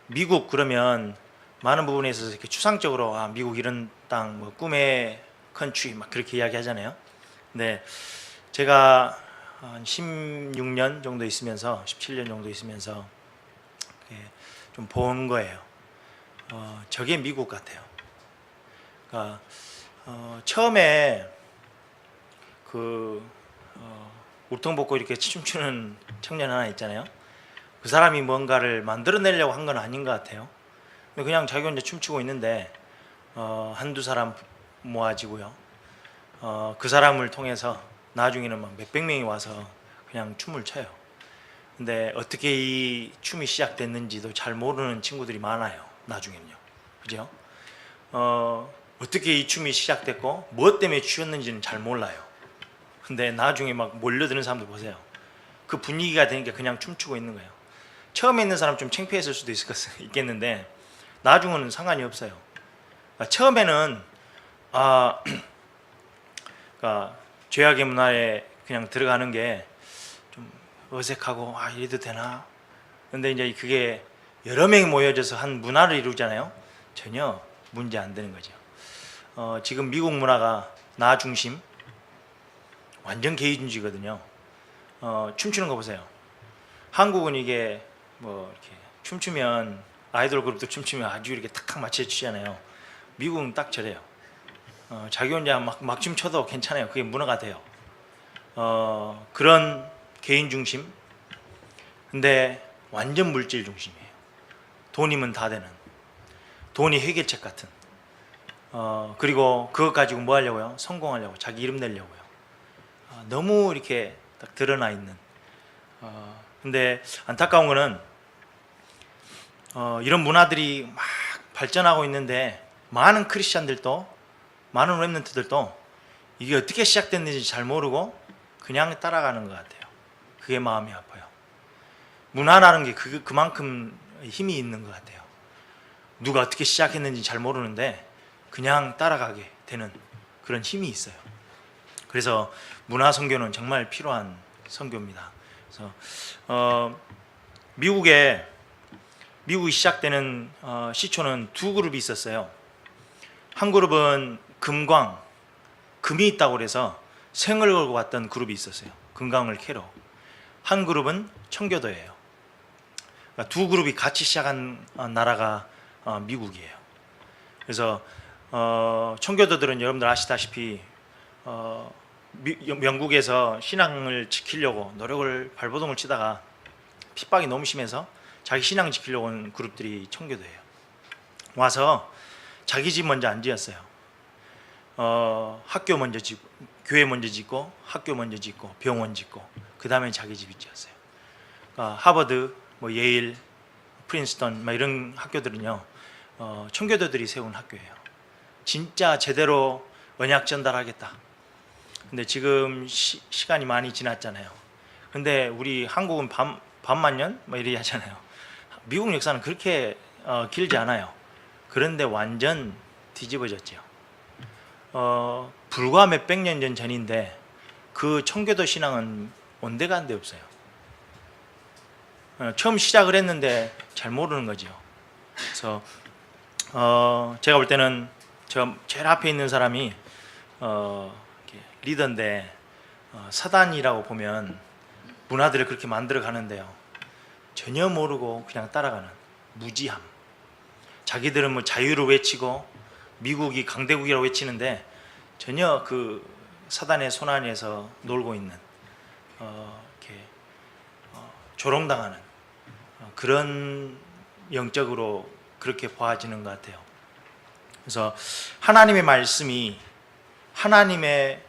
미국 그러면 많은 부분에 있어서 이렇게 추상적으로 미국 이런 땅, 뭐 꿈의 컨트리 막 그렇게 이야기하잖아요. 근데 제가 한 16년 정도 있으면서 17년 정도 있으면서 좀 본 거예요. 저게 미국 같아요. 그러니까 처음에 그 울퉁벗고 이렇게 춤추는 청년 하나 있잖아요. 그 사람이 뭔가를 만들어내려고 한 건 아닌 것 같아요. 그냥 자기 혼자 춤추고 있는데 한두 사람 모아지고요. 그 사람을 통해서 나중에는 막 몇백 명이 와서 그냥 춤을 춰요. 근데 어떻게 이 춤이 시작됐는지도 잘 모르는 친구들이 많아요. 나중에는요. 그죠? 어떻게 이 춤이 시작됐고 무엇 때문에 추었는지는 잘 몰라요. 근데 나중에 막 몰려드는 사람들 보세요. 그 분위기가 되니까 그냥 춤추고 있는 거예요. 처음에 있는 사람 좀 창피했을 수도 있겠는데 나중에는 상관이 없어요. 처음에는 그러니까 죄악의 문화에 그냥 들어가는 게 좀 어색하고 이래도 되나? 근데 이제 그게 여러 명이 모여져서 한 문화를 이루잖아요. 전혀 문제 안 되는 거죠. 지금 미국 문화가 나 중심, 완전 개인주의거든요. 춤추는 거 보세요. 한국은 이게 뭐 이렇게 춤추면 아이돌 그룹도 춤추면 아주 이렇게 탁탁 맞춰 추잖아요. 미국은 딱 저래요. 자기 혼자 막 춤춰도 괜찮아요. 그게 문화가 돼요. 그런 개인 중심. 근데 완전 물질 중심이에요. 돈이면 다 되는. 돈이 해결책 같은. 그리고 그것 가지고 뭐 하려고요? 성공하려고, 자기 이름 내려고요. 너무 이렇게 딱 드러나 있는. 근데 안타까운 거는 이런 문화들이 막 발전하고 있는데 많은 크리스찬들도 많은 렘넌트들도 이게 어떻게 시작됐는지 잘 모르고 그냥 따라가는 것 같아요. 그게 마음이 아파요. 문화라는 게 그만큼 힘이 있는 것 같아요. 누가 어떻게 시작했는지 잘 모르는데 그냥 따라가게 되는 그런 힘이 있어요. 그래서 문화 선교는 정말 필요한 선교입니다. 그래서 미국이 시작되는 시초는 두 그룹이 있었어요. 한 그룹은 금이 있다고 그래서 생을 걸고 왔던 그룹이 있었어요. 금광을 캐러. 한 그룹은 청교도예요. 그러니까 두 그룹이 같이 시작한 나라가 미국이에요. 그래서 청교도들은 여러분들 아시다시피 영국에서 신앙을 지키려고 노력을 발버둥을 치다가 핍박이 너무 심해서 자기 신앙 지키려고 온 그룹들이 청교도예요. 와서 자기 집 먼저 안 지었어요. 학교 먼저 짓고, 교회 먼저 짓고, 학교 먼저 짓고, 병원 짓고, 그 다음에 자기 집이 지었어요. 하버드, 뭐 예일, 프린스턴, 막 이런 학교들은요, 청교도들이 세운 학교예요. 진짜 제대로 언약 전달하겠다. 근데 지금 시간이 많이 지났잖아요. 근데 우리 한국은 반만 년? 뭐 이렇게 하잖아요. 미국 역사는 그렇게 길지 않아요. 그런데 완전 뒤집어졌죠. 불과 몇백 년 전인데 그 청교도 신앙은 온데간데 없어요. 처음 시작을 했는데 잘 모르는 거죠. 그래서 제가 볼 때는 저 제일 앞에 있는 사람이 리더인데 사단이라고 보면 문화들을 그렇게 만들어 가는데요. 전혀 모르고 그냥 따라가는 무지함. 자기들은 뭐 자유를 외치고 미국이 강대국이라고 외치는데 전혀 그 사단의 손안에서 놀고 있는 이렇게 조롱당하는 그런 영적으로 그렇게 보아지는 것 같아요. 그래서 하나님의 말씀이 하나님의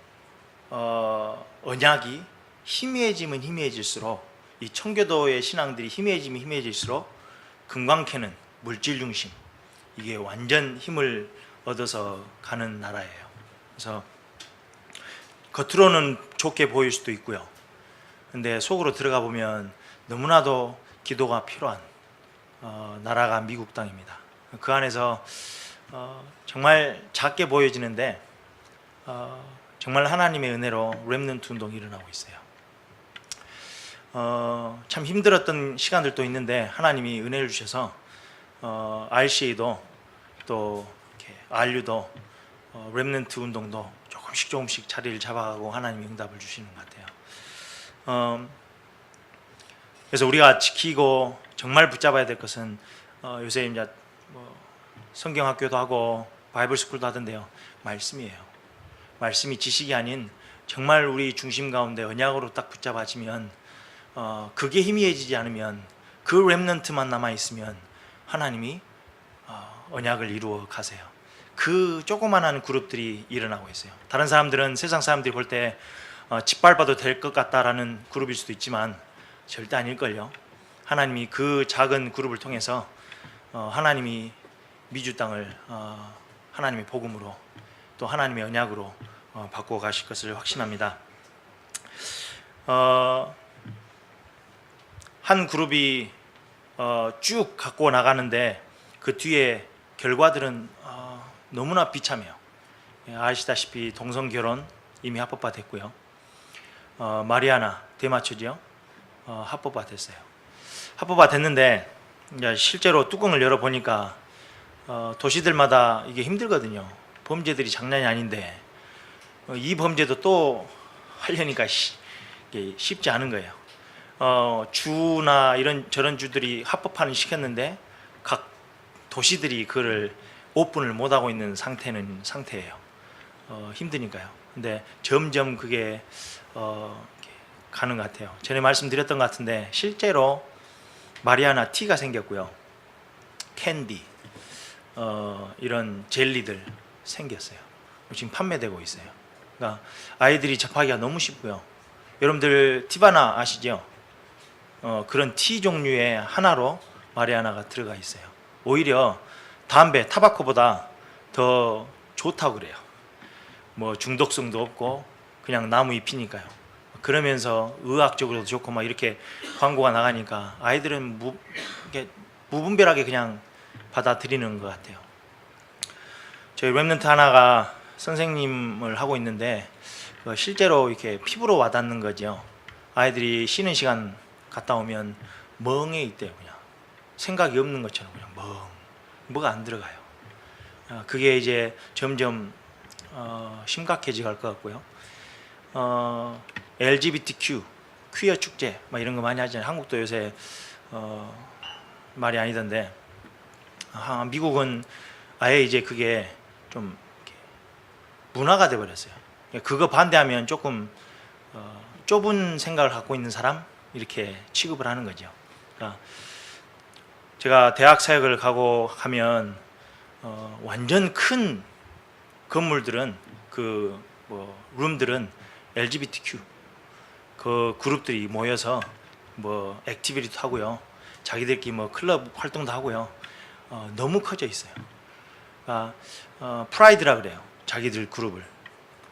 언약이 희미해지면 희미해질수록 이 청교도의 신앙들이 희미해지면 희미해질수록 금광 캐는 물질 중심 이게 완전 힘을 얻어서 가는 나라예요. 그래서 겉으로는 좋게 보일 수도 있고요. 근데 속으로 들어가 보면 너무나도 기도가 필요한 나라가 미국 땅입니다. 그 안에서 정말 작게 보여지는데 정말 하나님의 은혜로 렘넌트 운동이 일어나고 있어요. 참 힘들었던 시간들도 있는데 하나님이 은혜를 주셔서 RCA도 또 이렇게 RU도 렘넌트 운동도 조금씩 자리를 잡아가고 하나님이 응답을 주시는 것 같아요. 그래서 우리가 지키고 정말 붙잡아야 될 것은 요새 이제 뭐 성경학교도 하고 바이블 스쿨도 하던데요, 말씀이에요. 말씀이 지식이 아닌 정말 우리 중심 가운데 언약으로 딱 붙잡아지면 그게 희미해지지 않으면 그 렘넌트만 남아 있으면 하나님이 언약을 이루어 가세요. 그 조그만한 그룹들이 일어나고 있어요. 다른 사람들은 세상 사람들이 볼 때 짓밟아도 될 것 같다라는 그룹일 수도 있지만 절대 아닐걸요. 하나님이 그 작은 그룹을 통해서 하나님이 미주 땅을 하나님의 복음으로 또 하나님의 언약으로 바꾸어 가실 것을 확신합니다. 한 그룹이 쭉 갖고 나가는데 그 뒤에 결과들은 너무나 비참해요. 아시다시피 동성 결혼 이미 합법화 됐고요. 마리아나 대마초죠. 합법화 됐어요. 합법화 됐는데 실제로 뚜껑을 열어 보니까 도시들마다 이게 힘들거든요. 범죄들이 장난이 아닌데 이 범죄도 또 하려니까 이게 쉽지 않은 거예요. 주나 이런 저런 주들이 합법화는 시켰는데 각 도시들이 그를 오픈을 못 하고 있는 상태예요. 힘드니까요. 근데 점점 그게 가는 것 같아요. 전에 말씀드렸던 것 같은데 실제로 마리아나 티가 생겼고요. 캔디 이런 젤리들 생겼어요. 지금 판매되고 있어요. 그러니까 아이들이 접하기가 너무 쉽고요. 여러분들 티바나 아시죠? 그런 티 종류의 하나로 마리아나가 들어가 있어요. 오히려 담배, 타바코보다 더 좋다고 그래요. 뭐 중독성도 없고 그냥 나무 잎이니까요. 그러면서 의학적으로도 좋고 막 이렇게 광고가 나가니까 아이들은 무분별하게 그냥 받아들이는 것 같아요. 저희 렘넌트 하나가 선생님을 하고 있는데 실제로 이렇게 피부로 와닿는 거죠. 아이들이 쉬는 시간 갔다 오면 멍해 있대요. 그냥 생각이 없는 것처럼 그냥 뭐가 안 들어가요. 그게 이제 점점 심각해져 갈 것 같고요. LGBTQ 퀴어 축제 막 이런 거 많이 하잖아요. 한국도 요새 말이 아니던데 미국은 아예 이제 그게 좀 문화가 돼 버렸어요. 그거 반대하면 조금 좁은 생각을 갖고 있는 사람 이렇게 취급을 하는 거죠. 그러니까 제가 대학 사역을 가고 하면 완전 큰 건물들은 룸들은 LGBTQ 그 그룹들이 모여서 뭐 액티비티도 하고요. 자기들끼리 뭐 클럽 활동도 하고요. 너무 커져 있어요. 그러니까 프라이드라 그래요. 자기들 그룹을.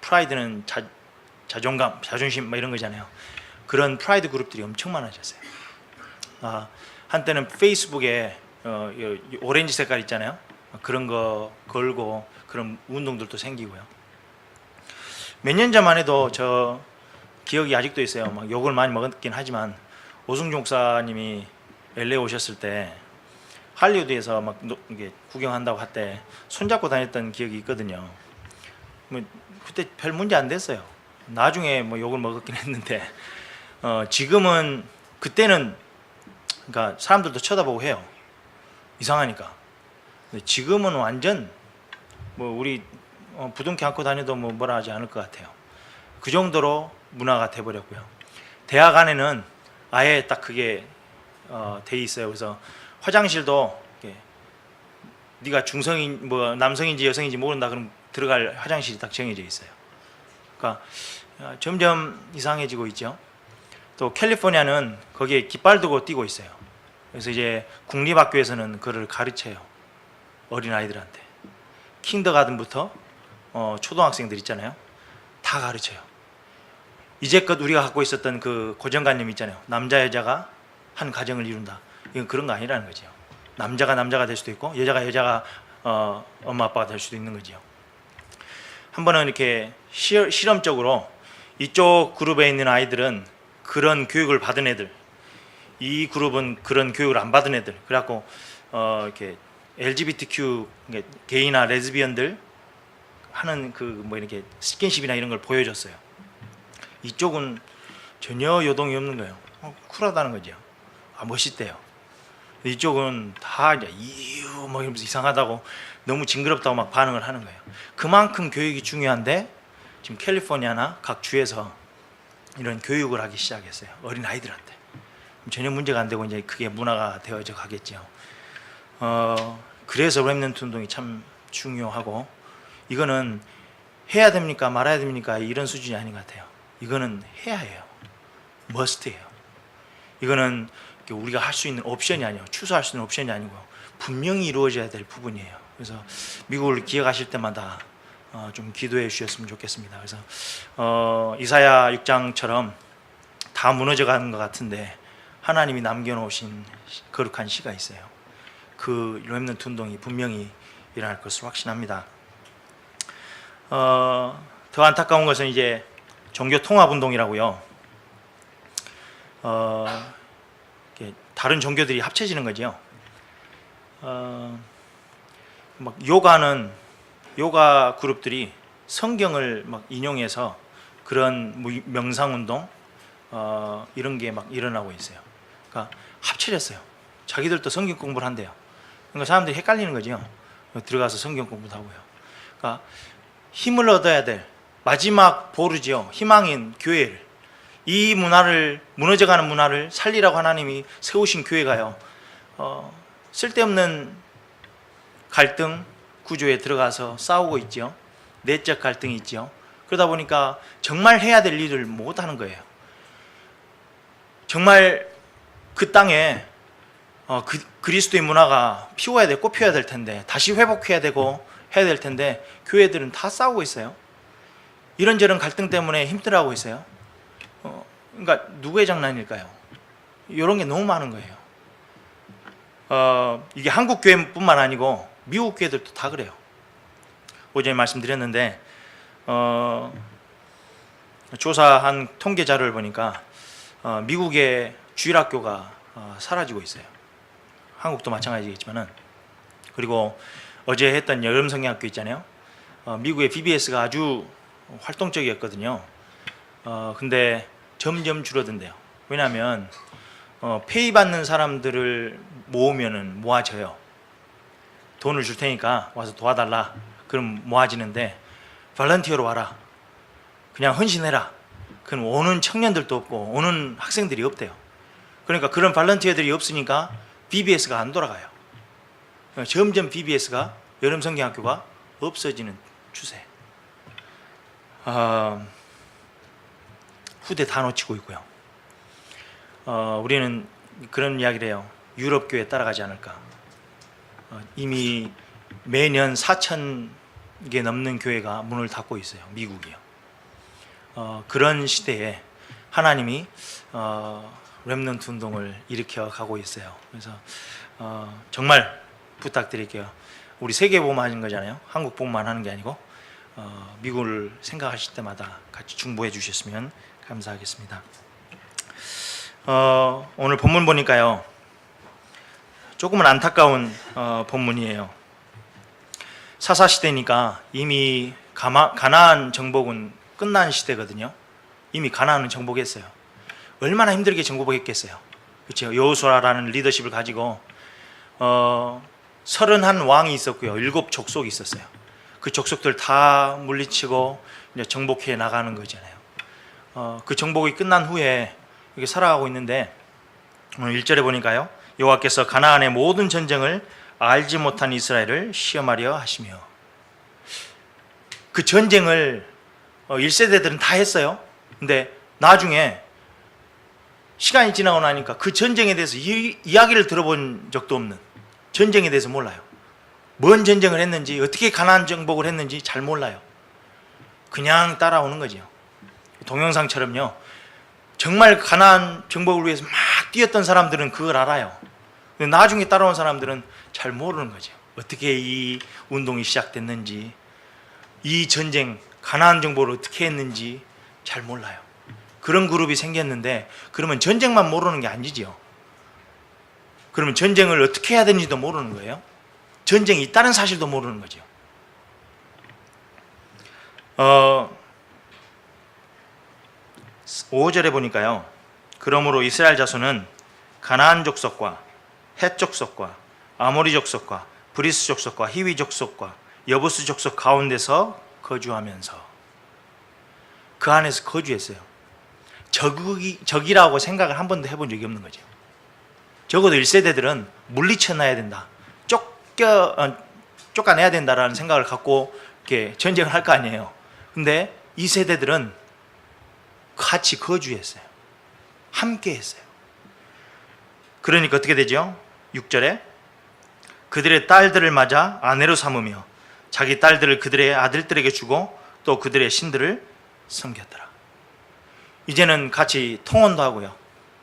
프라이드는 자존감, 자존심 뭐 이런 거잖아요. 그런 프라이드 그룹들이 엄청 많아졌어요. 한때는 페이스북에 오렌지 색깔 있잖아요. 그런 거 걸고 그런 운동들도 생기고요. 몇 년 전만 해도 저 기억이 아직도 있어요. 막 욕을 많이 먹었긴 하지만 오승종 목사님이 LA 오셨을 때 할리우드에서 막 이게 구경한다고 할 때 손잡고 다녔던 기억이 있거든요. 뭐 그때 별 문제 안 됐어요. 나중에 뭐 욕을 먹었긴 했는데 지금은 그때는 그러니까 사람들도 쳐다보고 해요. 이상하니까. 근데 지금은 완전 뭐 우리 부둥켜 안고 다녀도 뭐 뭐라 하지 않을 것 같아요. 그 정도로 문화가 돼버렸고요. 대학 안에는 아예 딱 그게 돼 있어요. 그래서 화장실도 네가 중성인 뭐 남성인지 여성인지 모른다 그러면 들어갈 화장실이 딱 정해져 있어요. 그러니까 점점 이상해지고 있죠. 또 캘리포니아는 거기에 깃발 두고 뛰고 있어요. 그래서 이제 국립학교에서는 그를 가르쳐요. 어린 아이들한테 킨더가든부터 초등학생들 있잖아요. 다 가르쳐요. 이제껏 우리가 갖고 있었던 그 고정관념 있잖아요. 남자 여자가 한 가정을 이룬다. 이건 그런 거 아니라는 거죠. 남자가 될 수도 있고 여자가 엄마 아빠가 될 수도 있는 거죠. 한 번은 이렇게 실험적으로 이쪽 그룹에 있는 아이들은 그런 교육을 받은 애들, 이 그룹은 그런 교육을 안 받은 애들. 그래갖고 이렇게 LGBTQ 게이나 레즈비언들 하는 그 뭐 이렇게 스킨십이나 이런 걸 보여줬어요. 이쪽은 전혀 요동이 없는 거예요. 쿨하다는 거죠. 멋있대요. 이쪽은 다 이제 이유 뭐 이러면서 이상하다고 너무 징그럽다고 막 반응을 하는 거예요. 그만큼 교육이 중요한데 지금 캘리포니아나 각 주에서 이런 교육을 하기 시작했어요. 어린 아이들한테. 전혀 문제가 안 되고 이제 그게 문화가 되어져 가겠죠. 그래서 렘넌트 운동이 참 중요하고, 이거는 해야 됩니까 말아야 됩니까 이런 수준이 아닌 것 같아요. 이거는 해야 해요. 머스트예요. 이거는 우리가 할 수 있는 옵션이 아니에요. 추수할 수 있는 옵션이 아니고 분명히 이루어져야 될 부분이에요. 그래서 미국을 기억하실 때마다 좀 기도해 주셨으면 좋겠습니다. 그래서 이사야 6장처럼 다 무너져 가는 것 같은데 하나님이 남겨놓으신 거룩한 시가 있어요. 그 렘넌트 운동이 분명히 일어날 것을 확신합니다. 더 안타까운 것은 이제 종교 통합 운동이라고요. 다른 종교들이 합쳐지는 거죠. 막 요가 그룹들이 성경을 막 인용해서 그런 명상 운동 이런 게 막 일어나고 있어요. 그러니까 합쳐졌어요. 자기들도 성경 공부를 한대요. 그러니까 사람들이 헷갈리는 거죠. 들어가서 성경 공부도 하고요. 그러니까 힘을 얻어야 될 마지막 보루지요. 희망인 교회를, 이 문화를, 무너져가는 문화를 살리라고 하나님이 세우신 교회가요, 쓸데없는 갈등 구조에 들어가서 싸우고 있죠. 내적 갈등이 있죠. 그러다 보니까 정말 해야 될 일을 못 하는 거예요. 정말 그 땅에 그리스도의 문화가 피워야 돼, 꽃피워야 될 텐데, 다시 회복해야 되고 해야 될 텐데, 교회들은 다 싸우고 있어요. 이런저런 갈등 때문에 힘들어하고 있어요. 그러니까 누구의 장난일까요? 이런 게 너무 많은 거예요. 이게 한국 교회뿐만 아니고 미국 교회들도 다 그래요. 어제 말씀드렸는데 조사한 통계 자료를 보니까 미국의 주일학교가 사라지고 있어요. 한국도 마찬가지겠지만은. 그리고 어제 했던 여름성경학교 있잖아요. 미국의 BBS가 아주 활동적이었거든요. 근데 점점 줄어든대요. 왜냐하면 페이 받는 사람들을 모으면은 모아져요. 돈을 줄 테니까 와서 도와달라. 그럼 모아지는데, 발런티어로 와라, 그냥 헌신해라, 그럼 오는 청년들도 없고 오는 학생들이 없대요. 그러니까 그런 발런티어들이 없으니까 BBS가 안 돌아가요. 점점 BBS가, 여름성경학교가 없어지는 추세. 후대 다 놓치고 있고요. 우리는 그런 이야기를 해요. 유럽 교회 따라가지 않을까. 이미 매년 4,000개 넘는 교회가 문을 닫고 있어요. 미국이요. 그런 시대에 하나님이 렘넌트 운동을 일으켜 가고 있어요. 그래서 정말 부탁드릴게요. 우리 세계보험 하는 거잖아요. 한국보험만 하는 게 아니고 미국을 생각하실 때마다 같이 중보해 주셨으면 감사하겠습니다. 오늘 본문 보니까요, 조금은 안타까운 본문이에요. 사사시대니까 이미 가나안 정복은 끝난 시대거든요. 이미 가나안은 정복했어요. 얼마나 힘들게 정복했겠어요. 그렇죠? 여호수아라는 리더십을 가지고 31왕이 있었고요. 7족속이 있었어요. 그 족속들 다 물리치고 이제 정복해 나가는 거잖아요. 그 정복이 끝난 후에 이렇게 살아가고 있는데, 오늘 1절에 보니까요, 여호와께서 가나안의 모든 전쟁을 알지 못한 이스라엘을 시험하려 하시며, 그 전쟁을 1세대들은 다 했어요. 근데 나중에 시간이 지나고 나니까 그 전쟁에 대해서 이야기를 들어본 적도 없는, 전쟁에 대해서 몰라요. 뭔 전쟁을 했는지, 어떻게 가나안 정복을 했는지 잘 몰라요. 그냥 따라오는 거죠. 동영상처럼요. 정말 가나안 정복을 위해서 막 뛰었던 사람들은 그걸 알아요. 근데 나중에 따라온 사람들은 잘 모르는 거죠. 어떻게 이 운동이 시작됐는지, 이 전쟁, 가나안 정복을 어떻게 했는지 잘 몰라요. 그런 그룹이 생겼는데, 그러면 전쟁만 모르는 게 아니지요. 그러면 전쟁을 어떻게 해야 되는지도 모르는 거예요. 전쟁이 있다는 사실도 모르는 거죠. 5절에 보니까요, 그러므로 이스라엘 자손은 가나안 족속과 헷 족속과 아모리 족속과 브리스 족속과 히위 족속과 여부스 족속 가운데서 거주하면서, 그 안에서 거주했어요. 적이라고 생각을 한 번도 해본 적이 없는 거죠. 적어도 1세대들은 물리쳐놔야 된다, 쫓아내야 된다라는 생각을 갖고 이렇게 전쟁을 할 거 아니에요. 근데 2세대들은 같이 거주했어요. 함께 했어요. 그러니까 어떻게 되죠? 6절에 그들의 딸들을 맞아 아내로 삼으며 자기 딸들을 그들의 아들들에게 주고 또 그들의 신들을 섬겼더라. 이제는 같이 통혼도 하고요,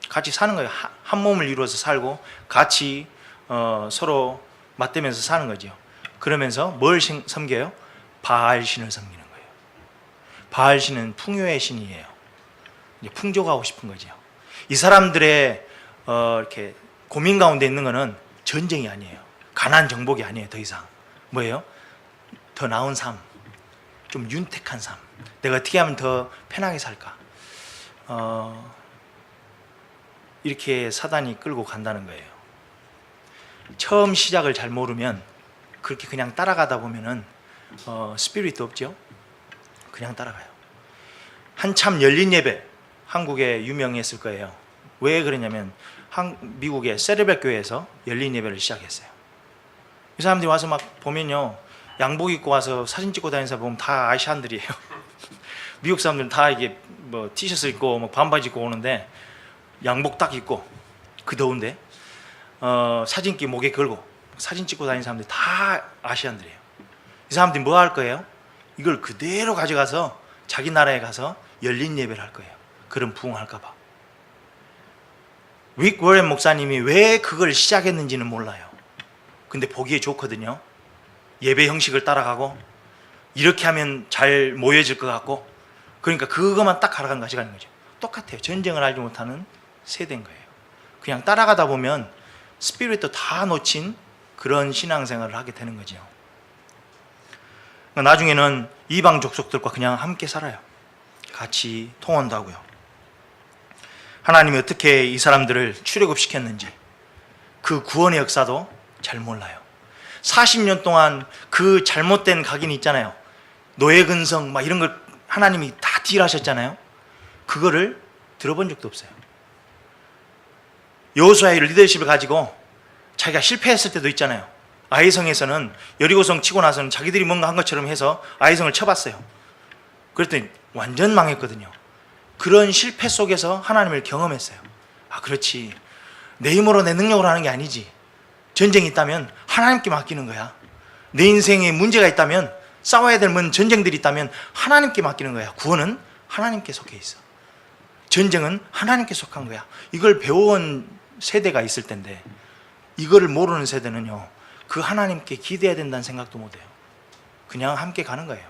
같이 사는 거예요. 한 몸을 이루어서 살고 같이 서로 맞대면서 사는 거죠. 그러면서 뭘 섬겨요? 바알 신을 섬기는 거예요. 바알 신은 풍요의 신이에요. 풍족하고 싶은 거죠. 이 사람들의 이렇게 고민 가운데 있는 거는 전쟁이 아니에요. 가난 정복이 아니에요. 더 이상 뭐예요? 더 나은 삶, 좀 윤택한 삶, 내가 어떻게 하면 더 편하게 살까, 이렇게 사단이 끌고 간다는 거예요. 처음 시작을 잘 모르면 그렇게 그냥 따라가다 보면은 스피릿도 없죠. 그냥 따라가요. 한참 열린 예배, 한국에 유명했을 거예요. 왜 그러냐면 미국의 세르벨 교회에서 열린 예배를 시작했어요. 이 사람들이 와서 막 보면요, 양복 입고 와서 사진 찍고 다니는 사람 보면 다 아시안들이에요. 미국 사람들은 다 이게 뭐 티셔츠 입고 뭐 반바지 입고 오는데, 양복 딱 입고 그 더운데 사진기 목에 걸고 사진 찍고 다니는 사람들이 다 아시안들이에요. 이 사람들이 뭐 할 거예요? 이걸 그대로 가져가서 자기 나라에 가서 열린 예배를 할 거예요. 그럼 부흥할까 봐. 릭 워렌 목사님이 왜 그걸 시작했는지는 몰라요. 근데 보기에 좋거든요. 예배 형식을 따라가고 이렇게 하면 잘 모여질 것 같고, 그러니까 그것만 딱 가져가는 거죠. 똑같아요. 전쟁을 알지 못하는 세대인 거예요. 그냥 따라가다 보면 스피릿도 다 놓친 그런 신앙생활을 하게 되는 거죠. 나중에는 이방 족속들과 그냥 함께 살아요. 같이 통혼도 하고요. 하나님이 어떻게 이 사람들을 출애굽시켰는지 그 구원의 역사도 잘 몰라요. 40년 동안 그 잘못된 각인이 있잖아요. 노예 근성 막 이런 걸 하나님이 다 딜하셨잖아요. 그거를 들어본 적도 없어요. 여호수아의 리더십을 가지고 자기가 실패했을 때도 있잖아요. 아이성에서는 여리고성 치고 나서는 자기들이 뭔가 한 것처럼 해서 아이성을 쳐봤어요. 그랬더니 완전 망했거든요. 그런 실패 속에서 하나님을 경험했어요. 아, 그렇지, 내 힘으로 내 능력으로 하는 게 아니지. 전쟁이 있다면 하나님께 맡기는 거야. 내 인생에 문제가 있다면, 싸워야 될 전쟁들이 있다면 하나님께 맡기는 거야. 구원은 하나님께 속해 있어. 전쟁은 하나님께 속한 거야. 이걸 배워온 세대가 있을 텐데, 이거를 모르는 세대는요, 그 하나님께 기대해야 된다는 생각도 못해요. 그냥 함께 가는 거예요.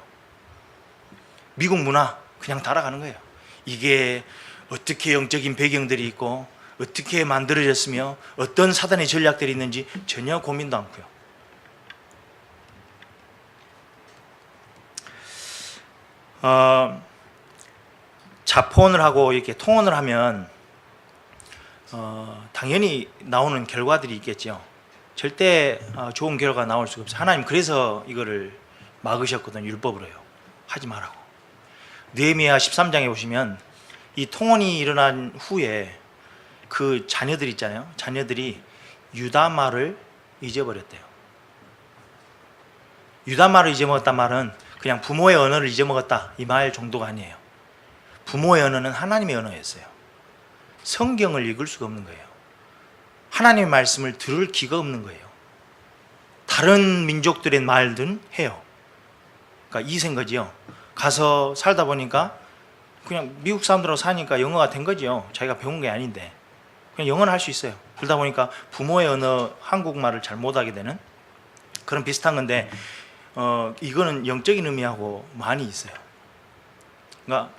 미국 문화 그냥 따라가는 거예요. 이게 어떻게 영적인 배경들이 있고 어떻게 만들어졌으며 어떤 사단의 전략들이 있는지 전혀 고민도 않고요. 자포혼을 하고 이렇게 통혼을 하면 당연히 나오는 결과들이 있겠죠. 절대 좋은 결과가 나올 수가 없어요. 하나님 그래서 이거를 막으셨거든요. 율법으로요. 하지 말라고. 느헤미야 13장에 보시면 이 통혼이 일어난 후에 그 자녀들 있잖아요. 자녀들이 유다 말을 잊어버렸대요. 유다 말을 잊어먹었단 말은 그냥 부모의 언어를 잊어먹었다 이 말 정도가 아니에요. 부모의 언어는 하나님의 언어였어요. 성경을 읽을 수가 없는 거예요. 하나님의 말씀을 들을 기가 없는 거예요. 다른 민족들의 말든 해요. 그러니까 이생 거지요. 가서 살다 보니까 그냥 미국 사람들하고 사니까 영어가 된 거지요. 자기가 배운 게 아닌데 그냥 영어는 할 수 있어요. 그러다 보니까 부모의 언어 한국말을 잘 못하게 되는 그런 비슷한 건데 이거는 영적인 의미하고 많이 있어요. 그러니까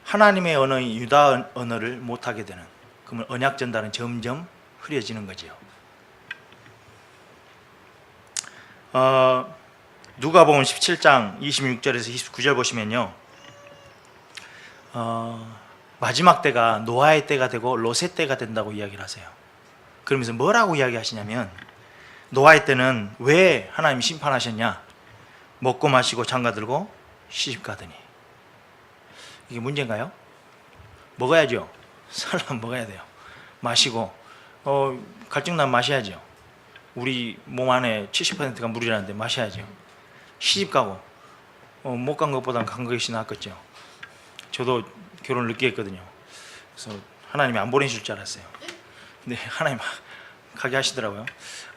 하나님의 언어인 유다 언어를 못하게 되는, 그러면 언약 전달은 점점 흐려지는 거지요. 누가복음 17장 26절에서 29절 보시면요, 마지막 때가 노아의 때가 되고 롯의 때가 된다고 이야기를 하세요. 그러면서 뭐라고 이야기하시냐면, 노아의 때는 왜 하나님이 심판하셨냐? 먹고 마시고 장가들고 시집가더니. 이게 문제인가요? 먹어야죠. 살려면 먹어야 돼요. 마시고 갈증나면 마셔야죠. 우리 몸 안에 70%가 물이라는데 마셔야죠. 시집가고 못 간 것보단 간 것이 낫겠죠. 저도 결혼을 늦게 했거든요. 그래서 하나님이 안 보내실 줄 알았어요. 근데 하나님 가게 하시더라고요.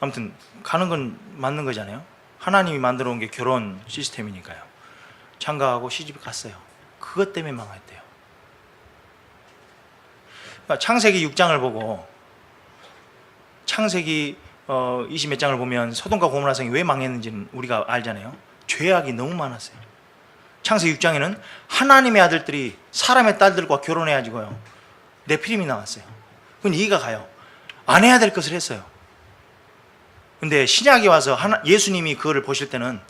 아무튼 가는 건 맞는 거잖아요. 하나님이 만들어 온 게 결혼 시스템이니까요. 장가하고 시집 갔어요. 그것 때문에 망했대요. 그러니까 창세기 6장을 보고, 창세기 20몇 장을 보면 소돔과 고모라 성이 왜 망했는지는 우리가 알잖아요. 죄악이 너무 많았어요. 창세기 6장에는 하나님의 아들들이 사람의 딸들과 결혼해가지고요, 네피림이 나왔어요. 그건 이해가 가요. 안 해야 될 것을 했어요. 근데 신약이 와서 예수님이 그거를 보실 때는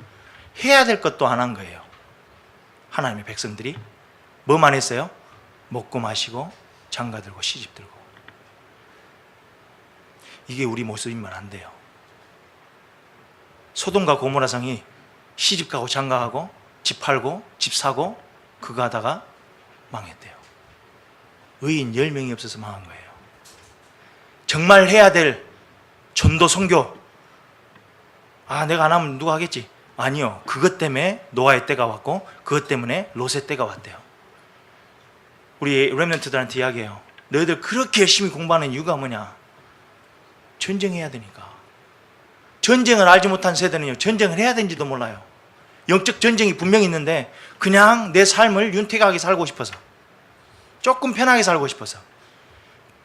해야 될 것도 안 한 거예요. 하나님의 백성들이 뭐만 했어요? 먹고 마시고 장가들고 시집들고. 이게 우리 모습이면 안 돼요. 소돔과 고모라 성이 시집가고 장가하고 집 팔고 집 사고 그거 하다가 망했대요. 의인 10명이 없어서 망한 거예요. 정말 해야 될 전도 선교, 내가 안 하면 누가 하겠지? 아니요. 그것 때문에 노아의 때가 왔고, 그것 때문에 롯의 때가 왔대요. 우리 렘넌트들한테 이야기해요. 너희들 그렇게 열심히 공부하는 이유가 뭐냐? 전쟁해야 되니까. 전쟁을 알지 못한 세대는요, 전쟁을 해야 되는지도 몰라요. 영적 전쟁이 분명히 있는데 그냥 내 삶을 윤택하게 살고 싶어서, 조금 편하게 살고 싶어서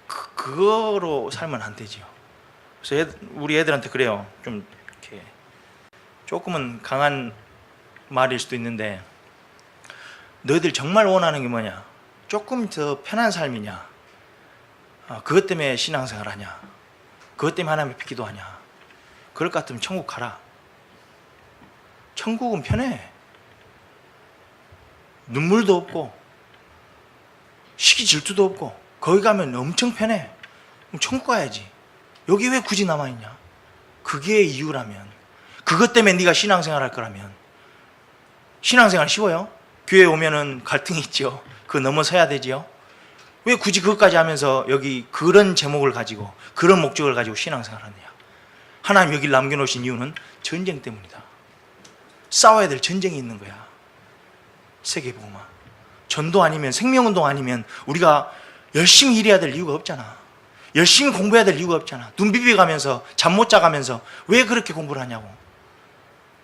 그거로 살면 안 되지요. 그래서 우리 애들한테 그래요. 좀 이렇게 조금은 강한 말일 수도 있는데, 너희들 정말 원하는 게 뭐냐? 조금 더 편한 삶이냐? 그것 때문에 신앙생활 하냐? 그것 때문에 하나님 앞에 기도하냐? 그럴 것 같으면 천국 가라. 천국은 편해. 눈물도 없고 시기 질투도 없고 거기 가면 엄청 편해. 그럼 천국 가야지. 여기 왜 굳이 남아있냐? 그게 이유라면, 그것 때문에 네가 신앙생활 할 거라면, 신앙생활 쉬워요? 교회 오면은 갈등이 있죠. 그거 넘어서야 되지요. 왜 굳이 그것까지 하면서 여기 그런 제목을 가지고 그런 목적을 가지고 신앙생활 하느냐? 하나님 여기를 남겨놓으신 이유는 전쟁 때문이다. 싸워야 될 전쟁이 있는 거야. 세계복음화. 전도 아니면, 생명운동 아니면 우리가 열심히 일해야 될 이유가 없잖아. 열심히 공부해야 될 이유가 없잖아. 눈 비비가면서 잠 못 자가면서 왜 그렇게 공부를 하냐고.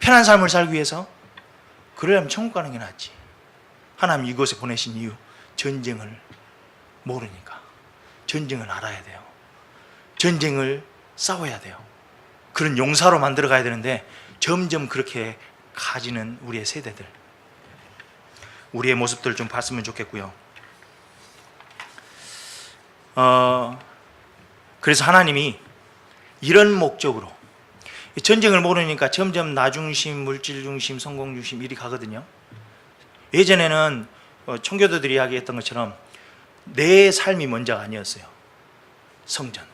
편한 삶을 살기 위해서? 그러려면 천국 가는 게 낫지. 하나님 이곳에 보내신 이유, 전쟁을 모르니까. 전쟁을 알아야 돼요. 전쟁을 싸워야 돼요. 그런 용사로 만들어 가야 되는데 점점 그렇게 가지는 우리의 세대들, 우리의 모습들을 좀 봤으면 좋겠고요. 그래서 하나님이 이런 목적으로, 전쟁을 모르니까 점점 나중심, 물질중심, 성공중심 이리 가거든요. 예전에는 청교도들이 이야기했던 것처럼 내 삶이 먼저가 아니었어요. 성전,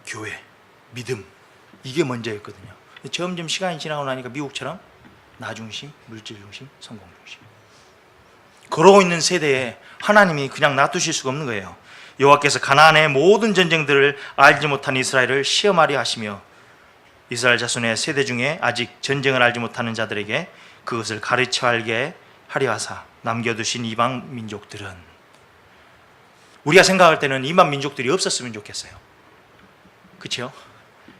교회, 믿음, 이게 먼저였거든요. 점점 시간이 지나고 나니까 미국처럼 나중심, 물질중심, 성공중심. 그러고 있는 세대에 하나님이 그냥 놔두실 수가 없는 거예요. 여호와께서 가나안의 모든 전쟁들을 알지 못한 이스라엘을 시험하려 하시며, 이스라엘 자손의 세대 중에 아직 전쟁을 알지 못하는 자들에게 그것을 가르쳐 알게 하려 하사 남겨두신 이방 민족들은, 우리가 생각할 때는 이방 민족들이 없었으면 좋겠어요. 그렇죠?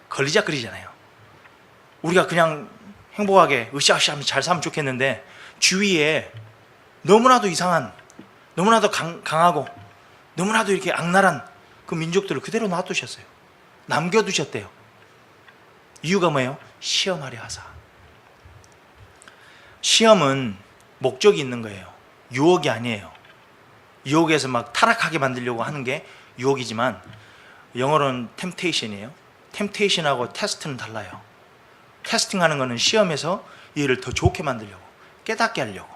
걸리적거리잖아요. 우리가 그냥 행복하게 으쌰으쌰하면서 잘 살면 좋겠는데, 주위에 너무나도 이상한, 너무나도 강하고 너무나도 이렇게 악랄한 그 민족들을 그대로 놔두셨어요. 남겨두셨대요. 이유가 뭐예요? 시험하려 하사. 시험은 목적이 있는 거예요. 유혹이 아니에요. 유혹에서 막 타락하게 만들려고 하는 게 유혹이지만 영어로는 temptation이에요. temptation하고 테스트는 달라요. 테스팅하는 거는 시험에서 얘를 더 좋게 만들려고, 깨닫게 하려고,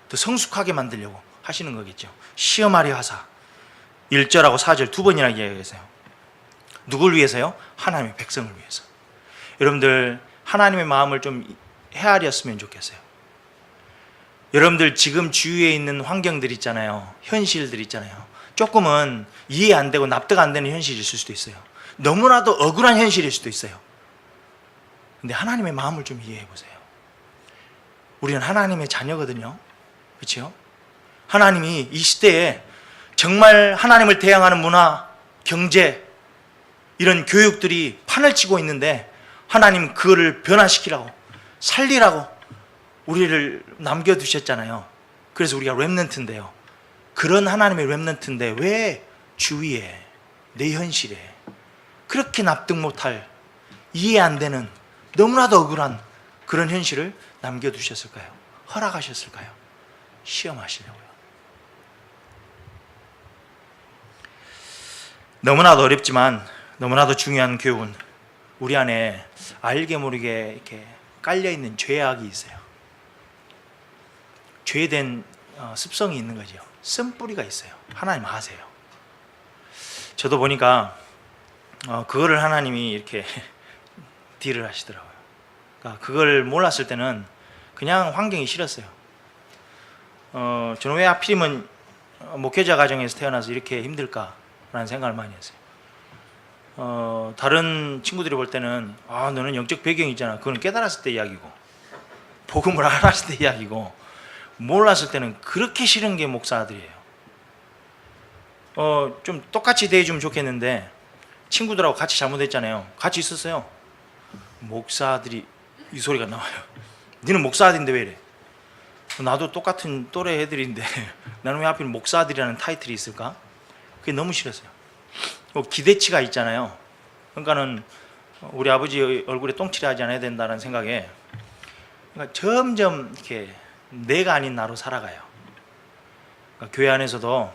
더 성숙하게 만들려고 하시는 거겠죠. 시험하려 하사 1절하고 4절 두 번이나 이야기했어요. 누굴 위해서요? 하나님의 백성을 위해서. 여러분들 하나님의 마음을 좀 헤아렸으면 좋겠어요. 여러분들 지금 주위에 있는 환경들 있잖아요. 현실들 있잖아요. 조금은 이해 안 되고 납득 안 되는 현실일 수도 있어요. 너무나도 억울한 현실일 수도 있어요. 근데 하나님의 마음을 좀 이해해 보세요. 우리는 하나님의 자녀거든요. 그렇죠? 하나님이 이 시대에 정말 하나님을 대항하는 문화, 경제, 이런 교육들이 판을 치고 있는데 하나님 그거를 변화시키라고, 살리라고 우리를 남겨두셨잖아요. 그래서 우리가 렘넌트인데요. 그런 하나님의 렘넌트인데 왜 주위에, 내 현실에 그렇게 납득 못할, 이해 안 되는, 너무나도 억울한 그런 현실을 남겨두셨을까요? 허락하셨을까요? 시험하시려고요. 너무나도 어렵지만 너무나도 중요한 교훈, 우리 안에 알게 모르게 이렇게 깔려있는 죄악이 있어요. 죄된 습성이 있는 거죠. 쓴뿌리가 있어요. 하나님 아세요. 저도 보니까 그거를 하나님이 이렇게 딜을 하시더라고요. 그러니까 그걸 몰랐을 때는 그냥 환경이 싫었어요. 저는 왜 하필이면 목회자 가정에서 태어나서 이렇게 힘들까라는 생각을 많이 했어요. 다른 친구들이 볼 때는 너는 영적 배경이 있잖아. 그건 깨달았을 때 이야기고, 복음을 알았을 때 이야기고, 몰랐을 때는 그렇게 싫은 게 목사들이에요. 좀 똑같이 대해주면 좋겠는데 친구들하고 같이 잘못했잖아요. 같이 있었어요. 목사들이 이 소리가 나와요. 너는 목사들인데 왜 이래? 나도 똑같은 또래 애들인데 나는 왜 하필 목사들이라는 타이틀이 있을까? 그게 너무 싫었어요. 기대치가 있잖아요. 그러니까는 우리 아버지 얼굴에 똥칠하지 않아야 된다는 생각에, 그러니까 점점 이렇게 내가 아닌 나로 살아가요. 그러니까 교회 안에서도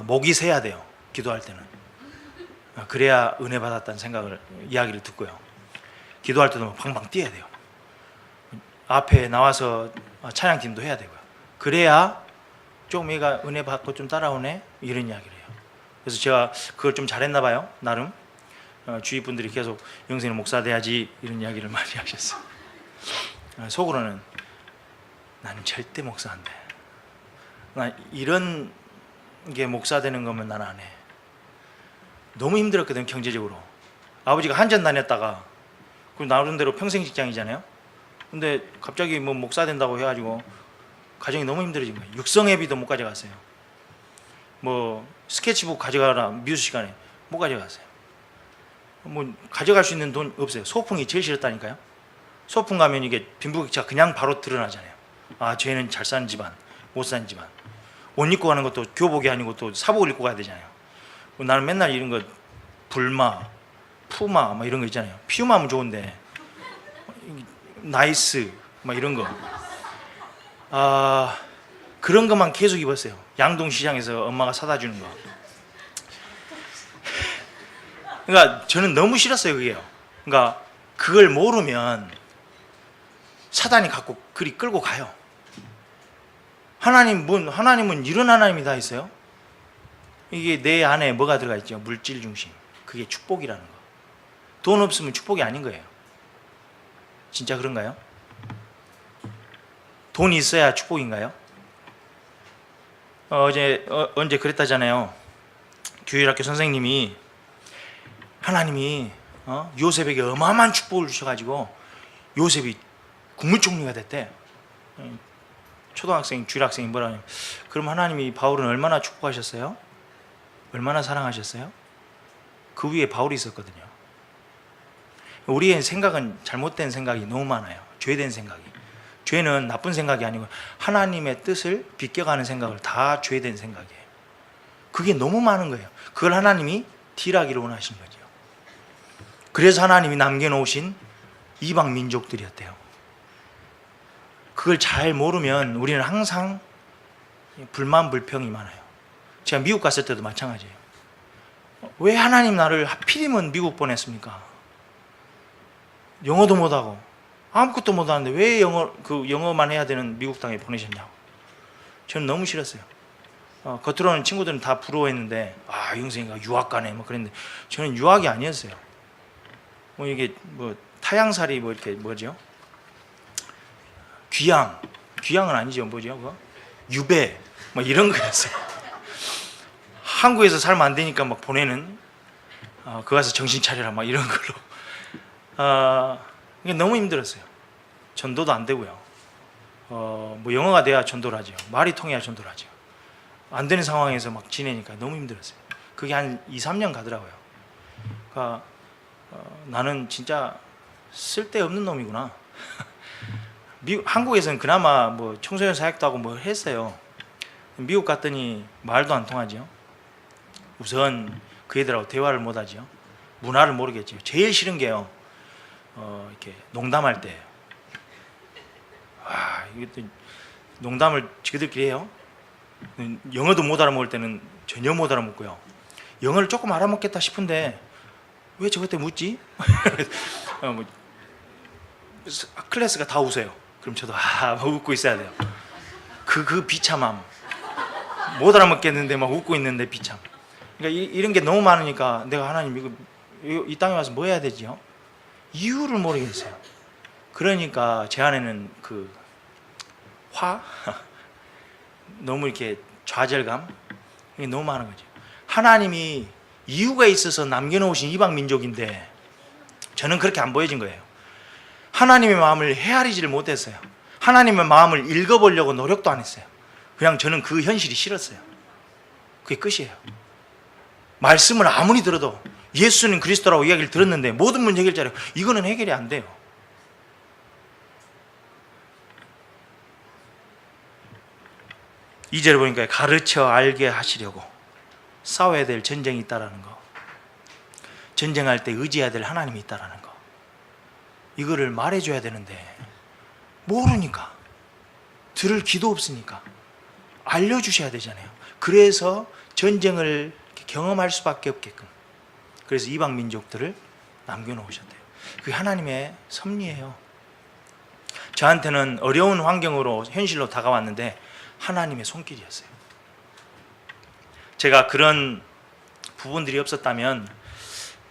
목이 새야 돼요. 기도할 때는. 그래야 은혜 받았다는 생각을, 이야기를 듣고요. 기도할 때도 방방 뛰어야 돼요. 앞에 나와서 찬양팀도 해야 되고요. 그래야 조금 얘가 은혜 받고 좀 따라오네, 이런 이야기를 해요. 그래서 제가 그걸 좀 잘했나 봐요. 나름 주위 분들이 계속 영생은 목사 돼야지 이런 이야기를 많이 하셨어요. 속으로는 나는 절대 목사 안 돼. 난 이런 게 목사 되는 거면 난 안 해. 너무 힘들었거든, 경제적으로. 아버지가 한전 다녔다가, 그리고 나름대로 평생 직장이잖아요. 근데 갑자기 뭐 목사 된다고 해가지고 가정이 너무 힘들어진 거예요. 육성회비도 못 가져갔어요. 뭐 스케치북 가져가라 미술 시간에 못 가져갔어요. 뭐 가져갈 수 있는 돈 없어요. 소풍이 제일 싫었다니까요. 소풍 가면 이게 빈부격차가 그냥 바로 드러나잖아요. 쟤는 잘 사는 집안, 못 사는 집안. 옷 입고 가는 것도 교복이 아니고 또 사복을 입고 가야 되잖아요. 나는 맨날 이런 거 불마, 푸마 막 이런 거 있잖아요. 피우마면 좋은데 나이스 막 이런 거. 그런 것만 계속 입었어요. 양동시장에서 엄마가 사다 주는 거. 그러니까 저는 너무 싫었어요, 그게요. 그러니까 그걸 모르면 사단이 갖고 그리 끌고 가요. 하나님은 이런 하나님이 다 있어요. 이게 내 안에 뭐가 들어가 있죠? 물질 중심. 그게 축복이라는 거. 돈 없으면 축복이 아닌 거예요. 진짜 그런가요? 돈이 있어야 축복인가요? 언제 그랬다잖아요. 교회학교 선생님이 하나님이 요셉에게 어마어마한 축복을 주셔가지고 요셉이 국무총리가 됐대. 초등학생, 주일학생이 뭐라 하냐면, 그럼 하나님이 바울은 얼마나 축복하셨어요? 얼마나 사랑하셨어요? 그 위에 바울이 있었거든요. 우리의 생각은 잘못된 생각이 너무 많아요. 죄된 생각이. 죄는 나쁜 생각이 아니고 하나님의 뜻을 비껴가는 생각을 다 죄된 생각이에요. 그게 너무 많은 거예요. 그걸 하나님이 딜하기를 원하신 거죠. 그래서 하나님이 남겨놓으신 이방 민족들이었대요. 그걸 잘 모르면 우리는 항상 불만 불평이 많아요. 제가 미국 갔을 때도 마찬가지예요. 왜 하나님 나를 하필이면 미국 보냈습니까? 영어도 못하고 아무것도 못하는데 왜 영어만 해야 되는 미국 땅에 보내셨냐고. 저는 너무 싫었어요. 겉으로는 친구들은 다 부러워했는데, 이 형생이가 유학 가네 뭐 그랬는데, 저는 유학이 아니었어요. 뭐 이게 뭐 타향살이 뭐 이렇게 뭐죠? 귀향은 아니죠. 뭐죠? 그거? 유배 뭐 이런 거였어요. 한국에서 살면 안 되니까 막 보내는, 그 가서 정신 차려라 막 이런 걸로. 이게 너무 힘들었어요. 전도도 안 되고요. 뭐 영어가 돼야 전도를 하죠. 말이 통해야 전도를 하죠. 안 되는 상황에서 막 지내니까 너무 힘들었어요. 그게 한 2, 3년 가더라고요. 그러니까 나는 진짜 쓸데없는 놈이구나. 한국에서는 그나마 뭐 청소년 사역도 하고 뭐 했어요. 미국 갔더니 말도 안 통하죠. 우선 그 애들하고 대화를 못 하죠. 문화를 모르겠죠. 제일 싫은 게요, 이렇게 농담할 때, 이것도 농담을 지그들끼리 해요. 영어도 못 알아먹을 때는 전혀 못 알아먹고요. 영어를 조금 알아먹겠다 싶은데 왜 저것 때 묻지? 클래스가 다 웃어요. 그럼 저도 막 웃고 있어야 돼요. 그 비참함. 못 알아먹겠는데 막 웃고 있는데 비참. 그러니까 이런 게 너무 많으니까 내가 하나님 이 땅에 와서 뭐 해야 되지요? 이유를 모르겠어요. 그러니까 제 안에는 그 너무 이렇게 좌절감, 이게 너무 많은 거죠. 하나님이 이유가 있어서 남겨놓으신 이방 민족인데 저는 그렇게 안 보여진 거예요. 하나님의 마음을 헤아리지를 못했어요. 하나님의 마음을 읽어보려고 노력도 안 했어요. 그냥 저는 그 현실이 싫었어요. 그게 끝이에요. 말씀을 아무리 들어도 예수는 그리스도라고 이야기를 들었는데 모든 문제 해결자래요. 이거는 해결이 안 돼요. 이 절에 보니까 가르쳐 알게 하시려고 싸워야 될 전쟁이 있다라는 거, 전쟁할 때 의지해야 될 하나님이 있다라는 거, 이거를 말해줘야 되는데 모르니까, 들을 기도 없으니까 알려주셔야 되잖아요. 그래서 전쟁을 경험할 수밖에 없게끔, 그래서 이방 민족들을 남겨놓으셨대요. 그게 하나님의 섭리예요. 저한테는 어려운 환경으로 현실로 다가왔는데 하나님의 손길이었어요. 제가 그런 부분들이 없었다면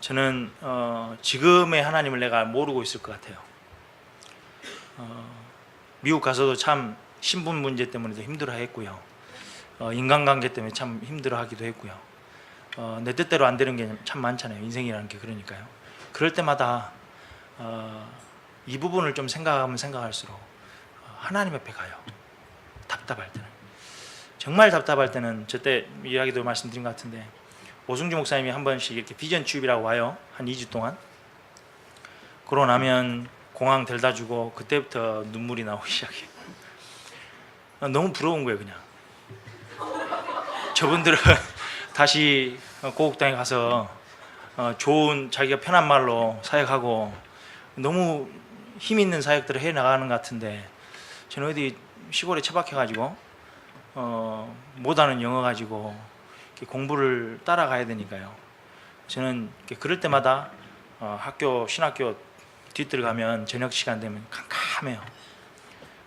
저는 지금의 하나님을 내가 모르고 있을 것 같아요. 미국 가서도 참 신분 문제 때문에도 힘들어했고요. 인간관계 때문에 참 힘들어하기도 했고요. 내 뜻대로 안 되는 게 참 많잖아요. 인생이라는 게. 그러니까요. 그럴 때마다 이 부분을 좀 생각하면 생각할수록 하나님 앞에 가요. 답답할 때는, 정말 답답할 때는, 저때 이야기도 말씀드린 것 같은데 오승주 목사님이 한 번씩 이렇게 비전 취업이라고 와요. 한 2주 동안. 그러고 나면 공항 데려다 주고 그때부터 눈물이 나오기 시작해요. 너무 부러운 거예요. 그냥 저분들은 다시 고국 땅에 가서 좋은, 자기가 편한 말로 사역하고 너무 힘 있는 사역들을 해나가는 것 같은데 저는 어디 시골에 처박혀가지고 못하는 영어 가지고 공부를 따라가야 되니까요. 저는 그럴 때마다 신학교 뒷뜰 가면 저녁 시간 되면 캄캄해요.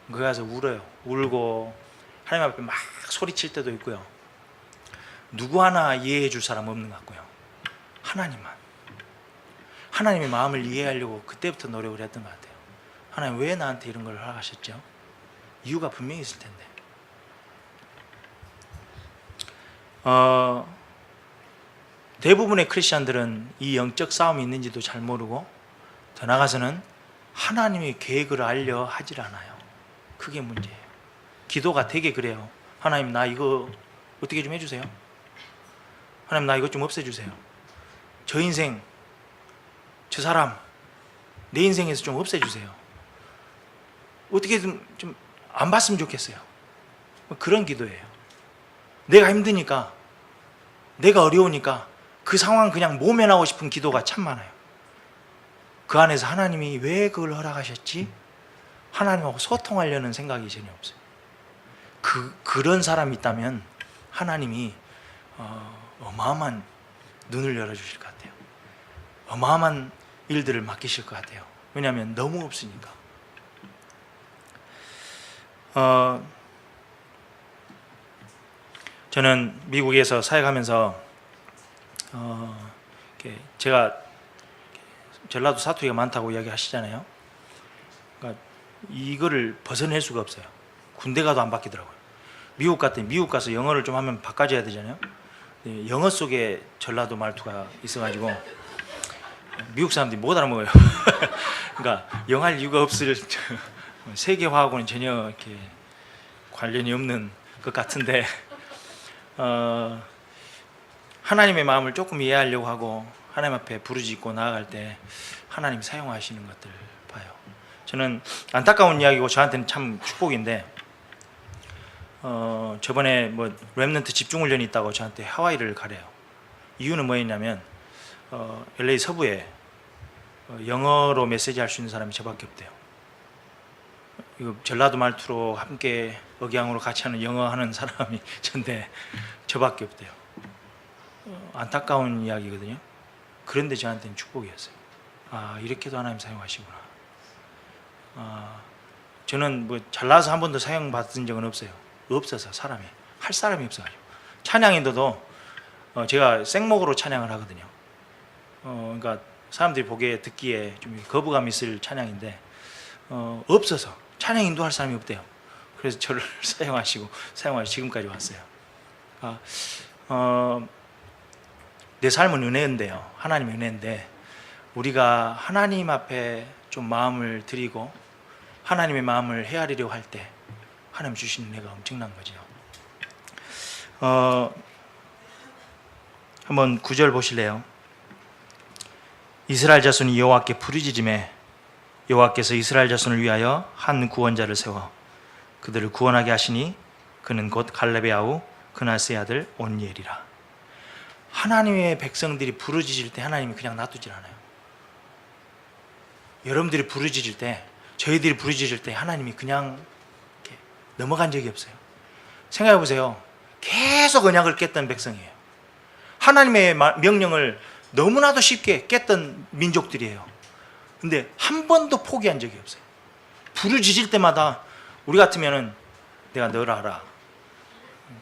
거기 가서 울어요. 울고 하나님 앞에 막 소리칠 때도 있고요. 누구 하나 이해해 줄 사람 없는 것 같고요. 하나님만, 하나님의 마음을 이해하려고 그때부터 노력을 했던 것 같아요. 하나님 왜 나한테 이런 걸 허락하셨죠? 이유가 분명히 있을 텐데. 대부분의 크리스천들은 이 영적 싸움이 있는지도 잘 모르고 더 나아가서는 하나님의 계획을 알려 하질 않아요. 그게 문제예요. 기도가 되게 그래요. 하나님 나 이거 어떻게 좀 해주세요. 하나님 나 이것 좀 없애주세요. 저 인생, 저 사람 내 인생에서 좀 없애주세요. 어떻게든 좀 안 봤으면 좋겠어요. 그런 기도예요. 내가 힘드니까, 내가 어려우니까 그 상황 그냥 모면하고 싶은 기도가 참 많아요. 그 안에서 하나님이 왜 그걸 허락하셨지? 하나님하고 소통하려는 생각이 전혀 없어요. 그런 사람이 있다면 하나님이 어마어마한 눈을 열어주실 것 같아요. 어마어마한 일들을 맡기실 것 같아요. 왜냐하면 너무 없으니까. 저는 미국에서 사역하면서 제가 전라도 사투리가 많다고 이야기하시잖아요. 그러니까 이거를 벗어낼 수가 없어요. 군대 가도 안 바뀌더라고요. 미국 갔더니 미국 가서 영어를 좀 하면 바꿔줘야 되잖아요. 영어 속에 전라도 말투가 있어가지고 미국 사람들이 못 알아먹어요. 그러니까 영할 이유가 없을 세계화하고는 전혀 이렇게 관련이 없는 것 같은데 하나님의 마음을 조금 이해하려고 하고 하나님 앞에 부르짖고 나아갈 때 하나님이 사용하시는 것들 봐요. 저는 안타까운 이야기고 저한테는 참 축복인데 저번에 뭐 렘넌트 집중훈련이 있다고 저한테 하와이를 가래요. 이유는 뭐였냐면 LA 서부에 영어로 메시지 할 수 있는 사람이 저밖에 없대요. 이거 전라도 말투로 함께 억양으로 같이 하는 영어 하는 사람이 전데 저밖에 없대요. 안타까운 이야기거든요. 그런데 저한테는 축복이었어요. 아, 이렇게도 하나님 사용하시구나. 저는 뭐 잘나서 한 번도 사용받은 적은 없어요. 없어서 할 사람이 없어가지고. 찬양인도도 제가 생목으로 찬양을 하거든요. 그러니까 사람들이 보기에 듣기에 좀 거부감 있을 찬양인데 없어서 찬양 인도할 사람이 없대요. 그래서 저를 사용하시고 지금까지 왔어요. 내 삶은 은혜인데요. 하나님의 은혜인데 우리가 하나님 앞에 좀 마음을 드리고 하나님의 마음을 헤아리려고 할 때 하나님 주시는 은혜가 엄청난 거죠. 한번 9절 보실래요? 이스라엘 자손이 여호와께 부르짖음에 여호와께서 이스라엘 자손을 위하여 한 구원자를 세워 그들을 구원하게 하시니 그는 곧 갈렙의 아우 그나스의 아들 온니엘이라. 하나님의 백성들이 부르짖을 때 하나님이 그냥 놔두질 않아요. 여러분들이 부르짖을 때, 저희들이 부르짖을 때 하나님이 그냥 이렇게 넘어간 적이 없어요. 생각해 보세요. 계속 언약을 깼던 백성이에요. 하나님의 명령을 너무나도 쉽게 깼던 민족들이에요. 근데 한 번도 포기한 적이 없어요. 부르짖을 때마다 우리 같으면은 내가 널 알아,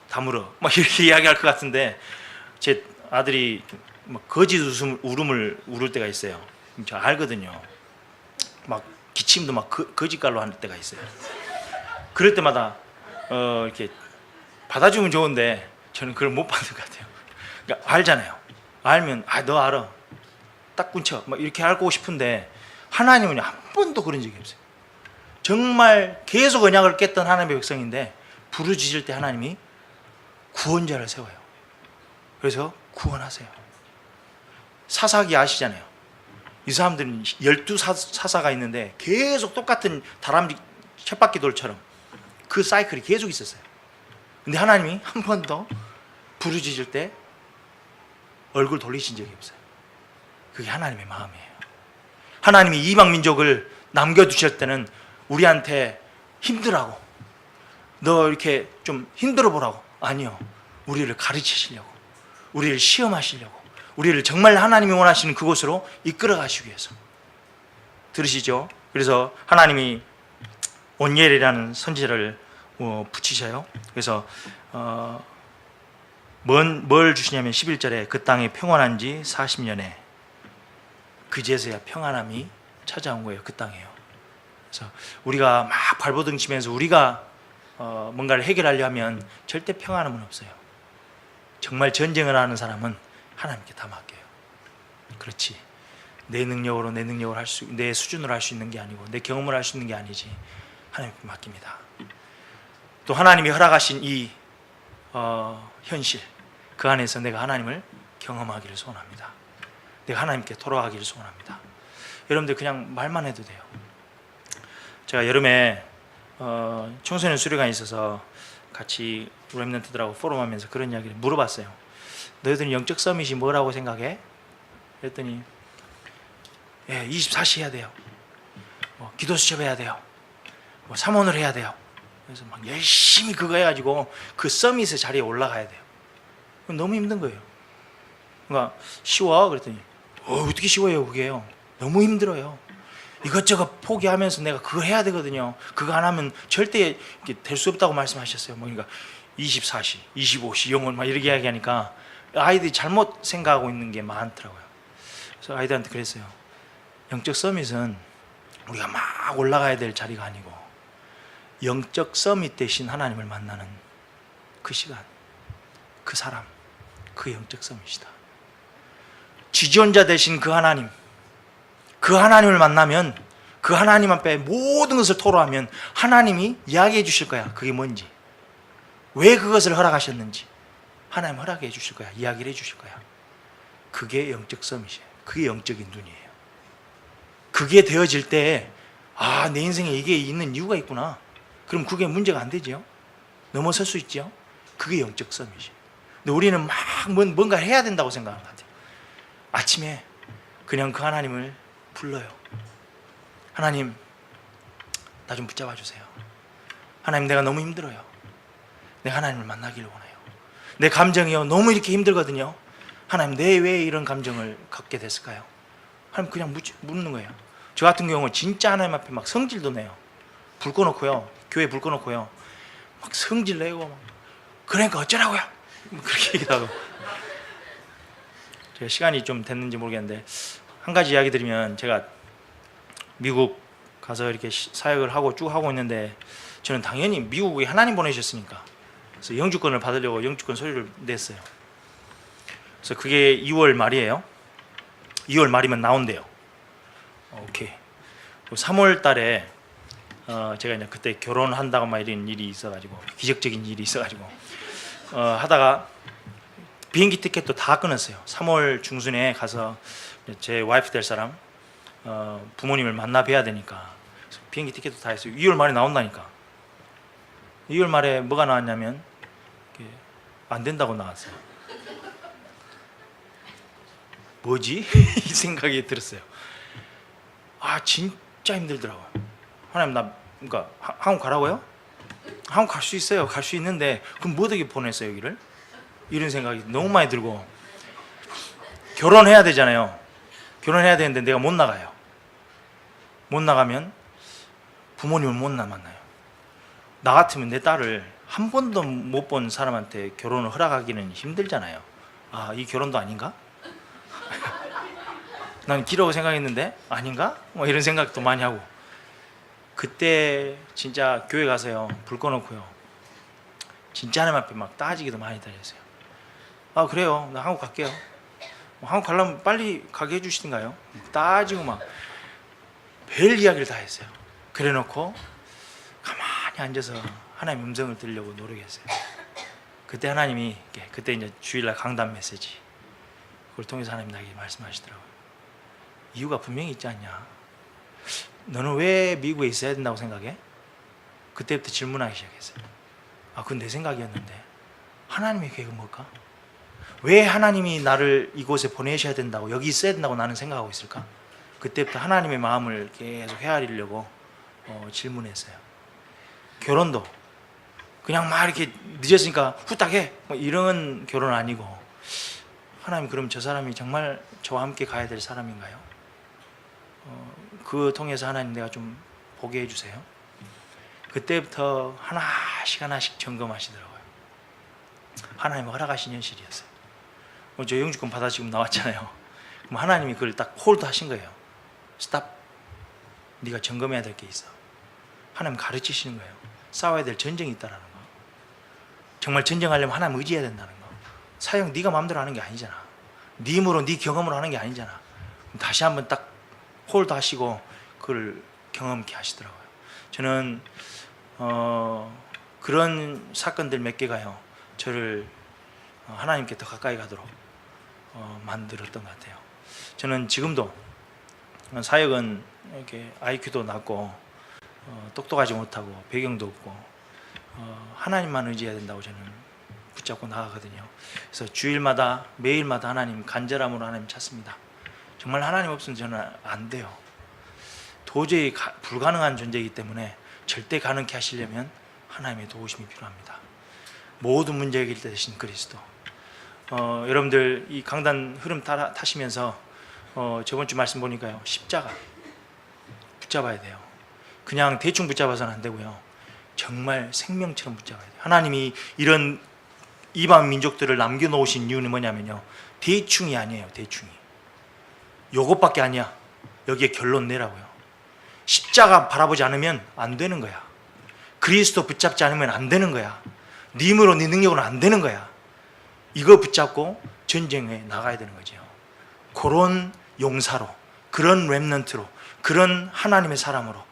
다물어 막 이렇게 이야기할 것 같은데 제 아들이 막 거짓 울음을 울을 때가 있어요. 저 알거든요. 막 기침도 막 거짓말로 하는 때가 있어요. 그럴 때마다 이렇게 받아주면 좋은데 저는 그걸 못 받는 것 같아요. 그러니까 알잖아요. 알면 너 알아, 딱 끊쳐 막 이렇게 알고 싶은데 하나님은 한 번도 그런 적이 없어요. 정말 계속 언약을 깼던 하나님의 백성인데 부르짖을 때 하나님이 구원자를 세워요. 그래서 구원하세요. 사사기 아시잖아요. 이 사람들은 12사사가 있는데 계속 똑같은 다람쥐 쳇바퀴 돌처럼 그 사이클이 계속 있었어요. 근데 하나님이 한 번도 부르짖을 때 얼굴 돌리신 적이 없어요. 그게 하나님의 마음이에요. 하나님이 이방 민족을 남겨두실 때는 우리한테 힘들라고, 너 이렇게 좀 힘들어 보라고, 아니요, 우리를 가르치시려고, 우리를 시험하시려고, 우리를 정말 하나님이 원하시는 그곳으로 이끌어 가시기 위해서. 들으시죠? 그래서 하나님이 온니엘이라는 선지자를 붙이셔요. 그래서 뭘 주시냐면 11절에 그 땅이 평안한 지 40년에 그제서야 평안함이 찾아온 거예요. 그 땅에요. 그래서 우리가 막 발버둥 치면서 우리가 뭔가를 해결하려 하면 절대 평안함은 없어요. 정말 전쟁을 하는 사람은 하나님께 다 맡겨요. 그렇지, 내 능력으로 내 수준으로 할 수 있는 게 아니고 내 경험으로 할 수 있는 게 아니지, 하나님께 맡깁니다. 또 하나님이 허락하신 이 현실, 그 안에서 내가 하나님을 경험하기를 소원합니다. 내가 하나님께 돌아가기를 소원합니다. 여러분들 그냥 말만 해도 돼요. 제가 여름에 청소년 수련회가 있어서 같이 렘넌트들하고 포럼하면서 그런 이야기를 물어봤어요. 너희들은 영적 서밋이 뭐라고 생각해? 그랬더니 24시 해야 돼요. 기도 수첩 해야 돼요. 삼원을 해야 돼요. 그래서 막 열심히 그거 해가지고 그 서밋의 자리에 올라가야 돼요. 너무 힘든 거예요. 그러니까 쉬워? 그랬더니 어떻게 쉬워요 그게요. 너무 힘들어요. 이것저것 포기하면서 내가 그거 해야 되거든요. 그거 안 하면 절대 될 수 없다고 말씀하셨어요. 뭐 그러니까 24시, 25시 영혼 막 이렇게 이야기하니까 아이들이 잘못 생각하고 있는 게 많더라고요. 그래서 아이들한테 그랬어요. 영적 서밋은 우리가 막 올라가야 될 자리가 아니고 영적 서밋 대신 하나님을 만나는 그 시간, 그 사람, 그 영적 서밋이다. 지존자 대신 그 하나님, 그 하나님을 만나면 그 하나님 앞에 모든 것을 토로하면 하나님이 이야기해 주실 거야. 그게 뭔지, 왜 그것을 허락하셨는지 하나님 허락해 주실 거야. 이야기를 해 주실 거야. 그게 영적 서밋이에요. 그게 영적인 눈이에요. 그게 되어질 때 내 인생에 이게 있는 이유가 있구나. 그럼 그게 문제가 안 되죠. 넘어설 수 있죠. 그게 영적 서밋이에요. 근데 우리는 막 뭔가 해야 된다고 생각하는 것 같아요. 아침에 그냥 그 하나님을 불러요. 하나님, 나 좀 붙잡아 주세요. 하나님, 내가 너무 힘들어요. 내가 하나님을 만나기를 원해요. 내 감정이요, 너무 이렇게 힘들거든요. 하나님, 내 왜 이런 감정을 갖게 됐을까요? 하나님 그냥 묻는 거예요. 저 같은 경우는 진짜 하나님 앞에 막 성질도 내요. 불 꺼놓고요, 교회 불 꺼놓고요, 막 성질 내고 막, 그러니까 어쩌라고요? 그렇게 얘기도 하고. 제가 시간이 좀 됐는지 모르겠는데 한 가지 이야기 드리면, 제가 미국 가서 이렇게 사역을 하고 쭉 하고 있는데, 저는 당연히 미국에 하나님 보내셨으니까 그래서 영주권을 받으려고 영주권 서류를 냈어요. 그래서 그게 2월 말이에요. 2월 말이면 나온대요. 오케이. 3월 달에 제가 이제 그때 결혼한다고 막 이런 일이 있어가지고, 기적적인 일이 있어가지고 하다가 비행기 티켓도 다 끊었어요. 3월 중순에 가서 제 와이프 될 사람 부모님을 만나 뵈야 되니까 비행기 티켓도 다 했어요. 2월 말에 나온다니까. 2월 말에 뭐가 나왔냐면 안 된다고 나왔어요. 뭐지? 이 생각이 들었어요. 진짜 힘들더라고요. 하나님, 나 그러니까 한국 가라고요? 한국 갈 수 있어요. 갈 수 있는데 그럼 뭐 어떻게 보냈어요 여기를? 이런 생각이 너무 많이 들고, 결혼해야 되잖아요. 결혼해야 되는데 내가 못 나가요. 못 나가면 부모님을 못 만나요. 나 같으면 내 딸을 한 번도 못 본 사람한테 결혼을 허락하기는 힘들잖아요. 이 결혼도 아닌가? 난 기라고 생각했는데 아닌가? 뭐 이런 생각도 많이 하고. 그때 진짜 교회 가서요, 불 꺼놓고요, 진짜 하나님 앞에 막 따지기도 많이 다녔어요. 그래요, 나 한국 갈게요. 한국 가려면 빨리 가게 해주시든가요? 따지고 막 별 이야기를 다 했어요. 그래 놓고 가만히 앉아서 하나님 음성을 들으려고 노력했어요. 그때 하나님이, 그때 이제 주일날 강단 메시지, 그걸 통해서 하나님 나에게 말씀하시더라고요. 이유가 분명히 있지 않냐? 너는 왜 미국에 있어야 된다고 생각해? 그때부터 질문하기 시작했어요. 그건 내 생각이었는데 하나님의 계획은 뭘까? 왜 하나님이 나를 이곳에 보내셔야 된다고, 여기 있어야 된다고 나는 생각하고 있을까? 그때부터 하나님의 마음을 계속 헤아리려고 질문했어요. 결혼도 그냥 막 이렇게 늦었으니까 후딱 해, 뭐 이런 결혼 아니고, 하나님, 그럼 저 사람이 정말 저와 함께 가야 될 사람인가요? 그 통해서 하나님, 내가 좀 보게 해주세요. 그때부터 하나씩 하나씩 점검하시더라고요. 하나님 허락하신 현실이었어요. 저 영주권 받아 지금 나왔잖아요. 그럼 하나님이 그걸 딱 홀드 하신 거예요. 스탑. 네가 점검해야 될 게 있어. 하나님 가르치시는 거예요. 싸워야 될 전쟁이 있다라는 거. 정말 전쟁하려면 하나님 의지해야 된다는 거. 사역 네가 마음대로 하는 게 아니잖아. 네 힘으로, 네 경험으로 하는 게 아니잖아. 다시 한번 딱 홀드 하시고 그걸 경험케 하시더라고요. 저는 그런 사건들 몇 개가요, 저를 하나님께 더 가까이 가도록 만들었던 것 같아요. 저는 지금도 사역은 이렇게 IQ도 낮고 똑똑하지 못하고 배경도 없고 하나님만 의지해야 된다고 저는 붙잡고 나가거든요. 그래서 주일마다 매일마다 하나님 간절함으로 하나님 찾습니다. 정말 하나님 없으면 저는 안 돼요. 도저히 불가능한 존재이기 때문에 절대 가능케 하시려면 하나님의 도우심이 필요합니다. 모든 문제 해결 되신 그리스도. 여러분들 이 강단 흐름 타시면서 저번 주 말씀 보니까요, 십자가 붙잡아야 돼요. 그냥 대충 붙잡아서는 안 되고요, 정말 생명처럼 붙잡아야 돼요. 하나님이 이런 이방 민족들을 남겨놓으신 이유는 뭐냐면요, 대충이 아니에요. 대충이 요것밖에 아니야. 여기에 결론 내라고요. 십자가 바라보지 않으면 안 되는 거야. 그리스도 붙잡지 않으면 안 되는 거야. 네 힘으로 네 능력으로 안 되는 거야. 이거 붙잡고 전쟁에 나가야 되는 거죠. 그런 용사로, 그런 렘넌트로, 그런 하나님의 사람으로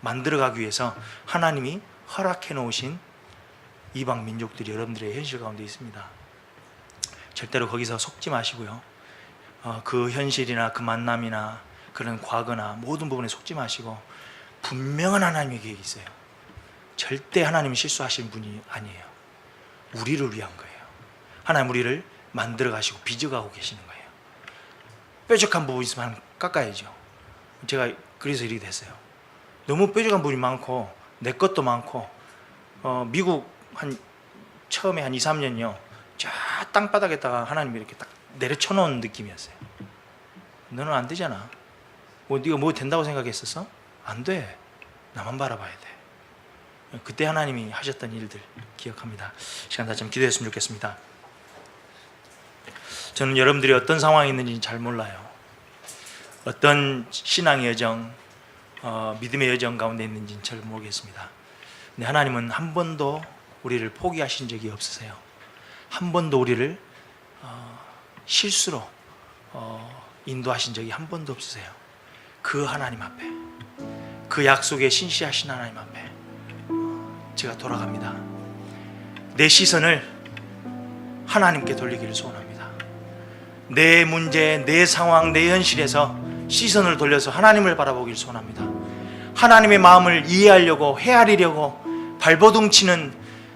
만들어가기 위해서 하나님이 허락해 놓으신 이방 민족들이 여러분들의 현실 가운데 있습니다. 절대로 거기서 속지 마시고요, 그 현실이나 그 만남이나 그런 과거나 모든 부분에 속지 마시고 분명한 하나님의 계획이 있어요. 절대 하나님이 실수하신 분이 아니에요. 우리를 위한 거예요. 하나님 우리를 만들어 가시고 빚어가고 계시는 거예요. 뾰족한 부분이 있으면 깎아야죠. 제가 그래서 이렇게 됐어요. 너무 뾰족한 부분이 많고 내 것도 많고, 미국 처음에 한 2, 3년요 저 땅바닥에다가 하나님이 이렇게 딱 내려쳐 놓은 느낌이었어요. 너는 안 되잖아. 네가 뭐 된다고 생각했었어? 안 돼. 나만 바라봐야 돼. 그때 하나님이 하셨던 일들 기억합니다. 시간 다 좀 기도했으면 좋겠습니다. 저는 여러분들이 어떤 상황에 있는지 잘 몰라요. 어떤 신앙의 여정, 믿음의 여정 가운데 있는지는 잘 모르겠습니다. 근데 하나님은 한 번도 우리를 포기하신 적이 없으세요. 한 번도 우리를 실수로 인도하신 적이 한 번도 없으세요. 그 하나님 앞에, 그 약속에 신실하신 하나님 앞에 제가 돌아갑니다. 내 시선을 하나님께 돌리기를 소원합니다. 내 문제, 내 상황, 내 현실에서 시선을 돌려서 하나님을 바라보기를 소원합니다. 하나님의 마음을 이해하려고, 헤아리려고 발버둥치는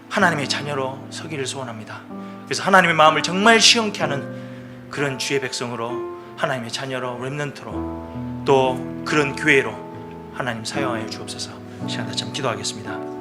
하나님의 자녀로 서기를 소원합니다. 그래서 하나님의 마음을 정말 시원케 하는 그런 주의 백성으로, 하나님의 자녀로, 렘넌트로, 또 그런 교회로 하나님 사용하여 주옵소서. 시간 다 참 기도하겠습니다.